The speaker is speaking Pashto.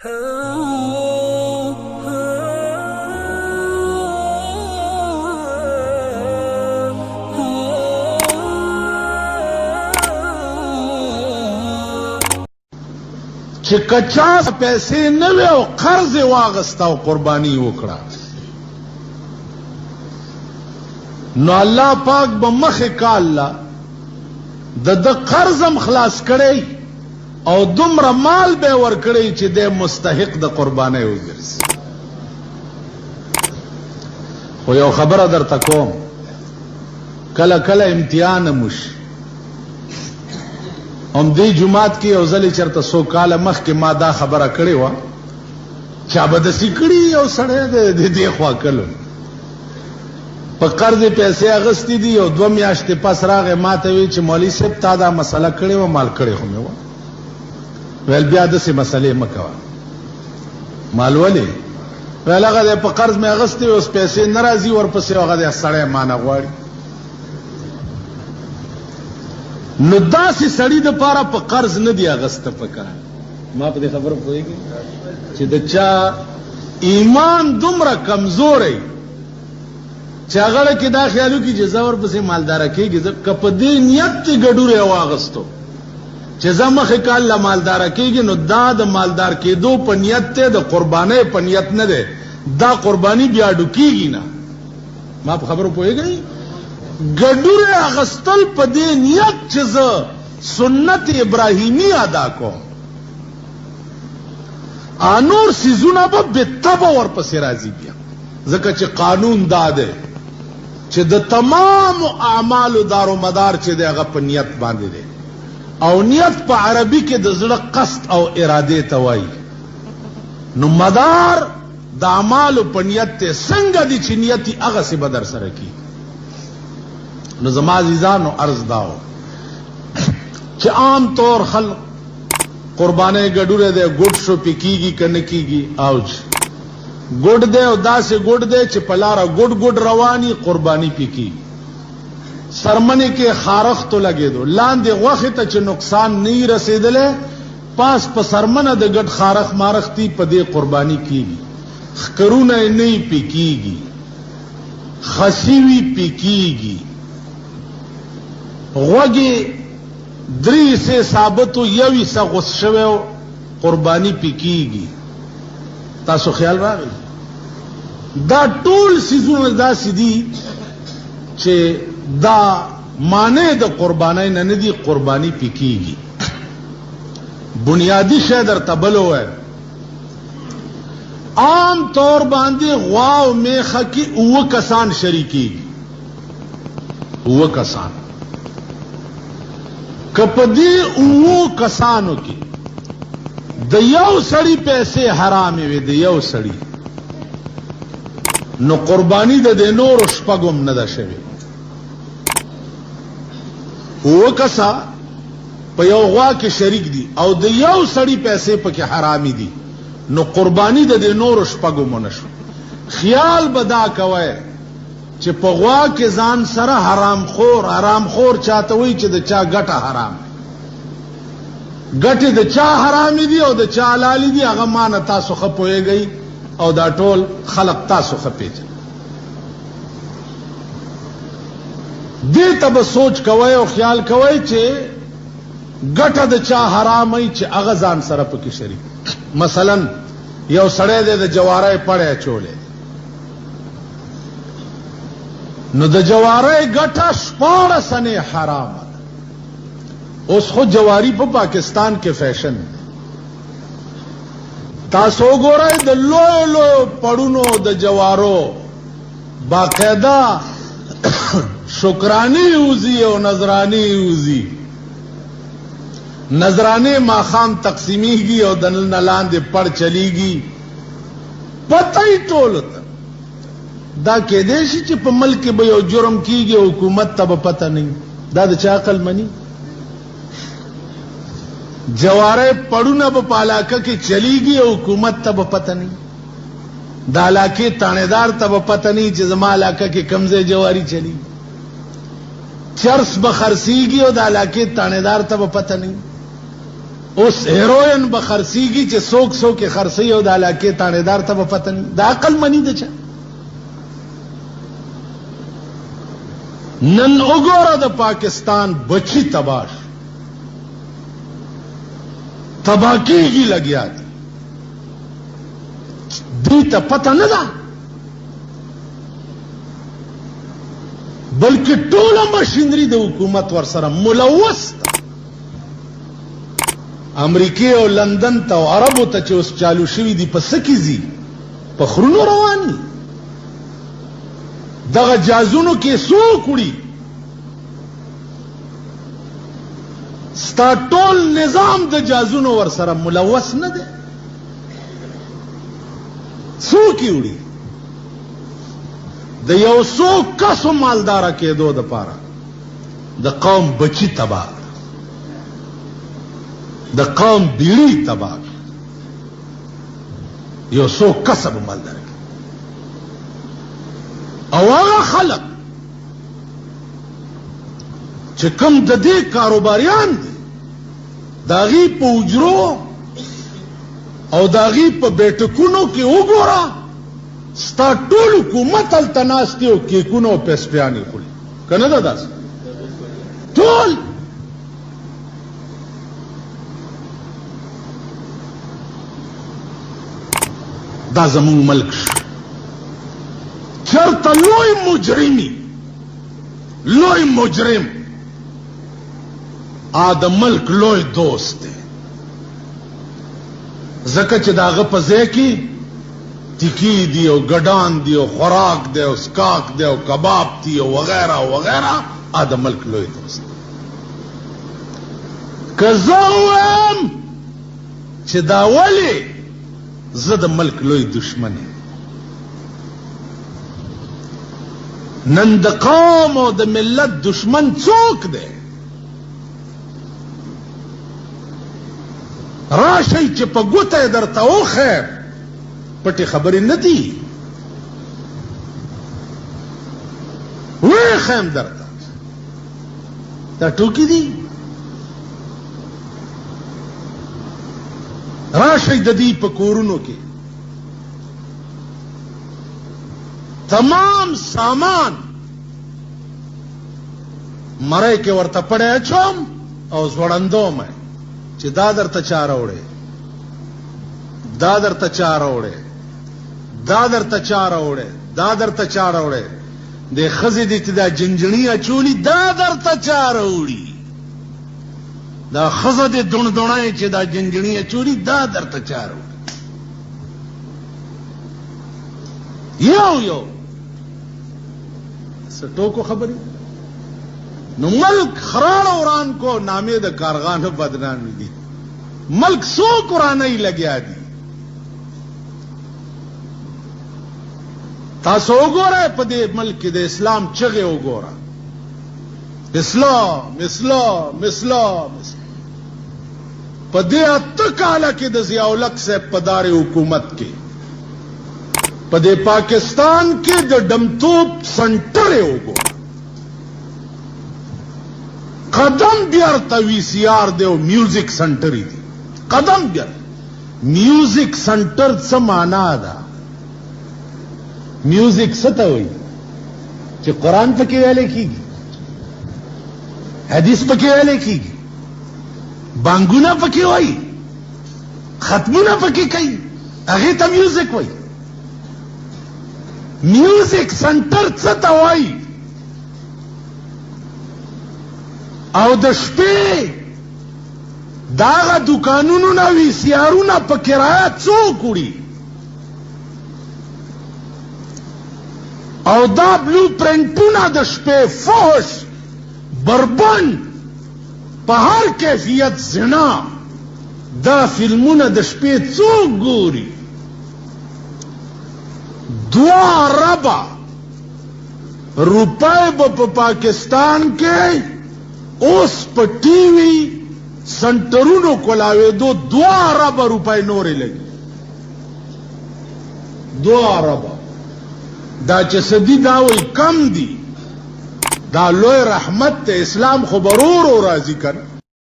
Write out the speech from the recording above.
چې کچا پیسې نه وي او قرض واغستا او قرباني وکړه نو الله پاک به مخه کاله د قرضم خلاص کړي او دومره مال به ور کړي چې د مستحق د قرباني وګرځي. خو یو خبره درته کوم، کله کله امتحان مشي. هم دې جمعات کې یو ځلې چرته 100 کاله مخکې ما دا خبره کړې وه، چا بدسي کړي یو سړی د دې خوا کلو په قرض پیسې اغستې دي او 2 میاشتې پس راغی ما ته وی چې مولوي صاحب تا دا مسله کړې وه، مال کړې خو مې وه. ویل بیا داسې مسلې مه کوه. مال ولې؟ ویل هغه دی په قرض مې اغستې اوس پیسې نه راځي ورپسې هغه دی سړی مانه غواړي. نو داسې سړي دپاره په قرض نه دی اغسته پکار. ما په دې خبره پوهېږي چې د چا ایمان دومره کمزوری چې هغه کې دا خیال وکړي چې زه ورپسې مالداره کېږي، که په دې نیت کې ګډوری واغستو چې زه مخې که الله مالداره کېږي نو دا د مالدار کېدو په نیت دی، د قربانۍ په نیت نه دی. دا قرباني بیا ډوکېږي نه. ما په خبرو پوهېږئ؟ ګډوری اغستل په دې نیت چې زه سنت ابراهیمی ادا کوم، نور سیزونه به بتبه ورپسې راځي بیا، ځکه چې قانون دا دی چې د تمام اعمالو دارو مدار چې دی هغه په نیت باندې دی، او نیت په عربي کې د زړه قصد او اراده ته وایي. نو مدار د اعمالو په نیت ته څنګه دی چې نیت یې هغسې به در سره کېږي. نو زما عزیزانو عرض داو چې عام طور خلق قربانۍ ګډوری دی، ګډ شو پې کېږي که نه کېږي؟ اوج ګډ دی او داسې ګډ دی چې په لاره ګډ ګډ رواني قرباني پې کېږي. سرمنې کې خارښتو لګېدو، لاندې غوښې ته چې نقصان نه یې رسېدلی، پاس په سرمنه د ګډ خارښ مارښتي په دې قرباني کېږي. ښکرونه یې نه یې پې کېږي، خسیوي پې کېږي، غوږې 3 حصې ثابتو 1 حصه غوڅ شوی قرباني پې کېږي. تاسو خیال راغی؟ دا ټول څیزونه داسې دي چې دا معنی د قربانۍ نه نه دي، قرباني پې کېږي. بنیادی شی درته بل ووایم، عام طور باندې غوا او میخه کې 9 کسان شریکېږي. 9 کسان که په دې 9 کسانو کې د یو سړي پیسې حرامې وي، د یو سړي، نو قرباني د دې نورو شپږو نه ده شوې. 9 کسه په یو غوا کې شریک دي او د یو سړي پیسې پکې حرامې دي، نو قرباني د دې نورو شپږو نه شو. خیال به دا کوئ چې په غوا کې ځان سره حرام خور چاته وي چې د چا ګټه حرام، ګټې د چا حرامې دي او د چا حلالې دي، هغه مانه تاسو ښه پوهېږئ او دا ټول خلق تاسو ښه پېژنئ. دې ته به سوچ کوئ او خیال کوئ چې ګټه د چا حرامئ چې هغه ځان سره پکې شریک. مثلا یو سړی دی د جوارۍ پړی اچولی، نو د جوارۍ ګټه 14 انې حرامه ده. اوس خو جواری په پاکستان کې فیشن دی. تاسو وګورئ د لویو لویو پړونو د جوارو باقاعده شکرانی اوزی او نظرانی اوزی. نظرانه ماخام تقسیمیږي او د نن لاندې پړ چلیږي، پته یې ټول ته. دا کېدای شي چې په ملک به یو جرم کیږي، حکومت ته به پته نه وي. دا د چا عقل مني؟ جواره پړونه په علاقه کې چلیږي او حکومت ته به پته نه وي. د علاقې تانیدار ته به پته نه وي چې زما علاقه کې کوم ځای جواری چلیږي. چرس به خرڅېږي او د علاقې تانیدار ته به پته نه وي. اوس هیروین به خرڅیږي چې څوک څوک یې خرڅوي او د علاقې تانیدار ته به پته نه د عقل مني ده چا. نن وګوره د پاکستان بچی تباش تبا کېږي لګیا دي دوی ته پته نه ده بلکې ټوله مشینري د حکومت ورسره ملوث ده. امریکې او لندن ته او عربو ته چې اوس چالو شوي دي په څه کې ځي؟ په خرونو روان دي. دغه جازونو کې څوک وړي؟ ستا ټول نظام د جازونو ورسره ملوث نه دی. څوک یې وړي؟ د یو څو کسو مالداره کېدو دپاره د قوم بچي تباه، د قوم بیړی تباه، یو څو کسب مالداره او هغه خلق چې کوم د دې کاروباریان دي د هغې په حجرو او د هغې په بیټکونو کې وګوره ستا ټول حکومت هلته ناست دی او کیکونه او پیسټیانې خوري که نه ده داسې ټول. دا زمونږ ملک شو چرته لوی مجرمي لوی مجرم د ملک لوی دوست دی ځکه چې د هغه په ځای کې ټیکي دي او ګډان دي او خوراک دی او سکاک دی او کباب دي او وغیرہ وغیرہ د ملک لوی دوست دی. که زه ووایم چې دا ولې زه د ملک لوی دشمن یم. نن د قوم او د ملت دشمن څوک دی؟ راشئ چې په ګوته یې درته وښیم پټې خبرې نه دي وښیم درته دا ټوکې دي. راشئ د دې په کورونو کې تمام سامان مړی کې ورته پړی اچوم او زوړندوم چې دا درته چا راوړی دا درته چا راوړی دا درته چا راوړی دا درته چا راوړی د ښځې دې چې دا جنجڼي اچولي دا درته چا راوړي دا ښځه دې دونډوڼی چې دا جنجڼي اچولي دا درته چا راوړي. یو یو څه ټوکو خبرې نو ملک خراړ وران کو نامې د کارغانو بدنامي دي. ملک څوک ورانۍ لګیا دي؟ تاسو وګورئ په دې ملک کې د اسلام چغې وګوره اسلام اسلام اسلام. په دې 8 کاله کې د ضیاءالحق صاحب په دار حکومت کې په دې پاکستان کې د ډمتوب سنټر یې وګوره قدم بیارته وی سی آر دی او میوزک سنټر دی قدم بیار. میوزک سنټر څه معنا ده؟ میوزک څه ته وایي؟ چې قرآن پکې ویلی کېږي حدیث پکې ویلی کېږي بانګونه پکې وایي ختمونه پکې کوي هغې ته میوزک وایي. میوزک سنټر څه ته وایي؟ او د شپې داغه دکانونو نه وي سیارونه په کرایه څوک وړي؟ او دا بلو پرنټونه د شپې فحش بربند په هر کیفیت زنا دا فلمونه د شپې څوک ګوري؟ 2 اربه روپۍ به په پاکستان کې اوس په ټي وي سنټرونو کولاوېدو 2 اربه روپۍ نورې لګي 2 اربه. دا چې سدي دا وایي کم دي دا لوی رحمت ته اسلام خو برور راځي کنه